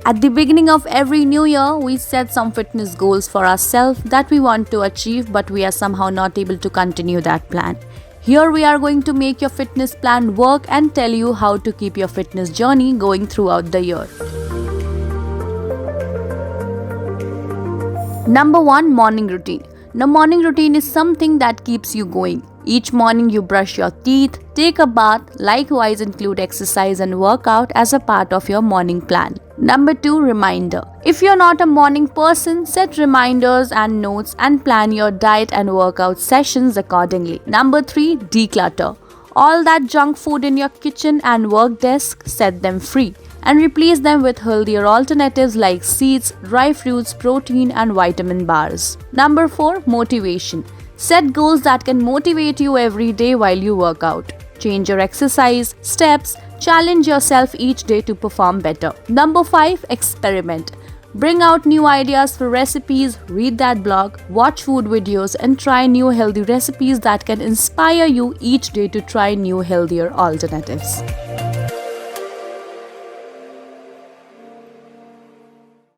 At the beginning of every new year, we set some fitness goals for ourselves that we want to achieve, but we are somehow not able to continue that plan. Here we are going to make your fitness plan work and tell you how to keep your fitness journey going throughout the year. Number 1, morning routine. Now, morning routine is something that keeps you going. Each morning you brush your teeth, take a bath, likewise include exercise and workout as a part of your morning plan. Number 2, reminder. If you're not a morning person, set reminders and notes and plan your diet and workout sessions accordingly. Number 3, declutter. All that junk food in your kitchen and work desk, set them free and replace them with healthier alternatives like seeds, dry fruits, protein and vitamin bars. Number 4, motivation. Set goals that can motivate you every day while you work out. Change your exercise, steps, challenge yourself each day to perform better. Number 5, experiment. Bring out new ideas for recipes, read that blog, watch food videos and try new healthy recipes that can inspire you each day to try new healthier alternatives.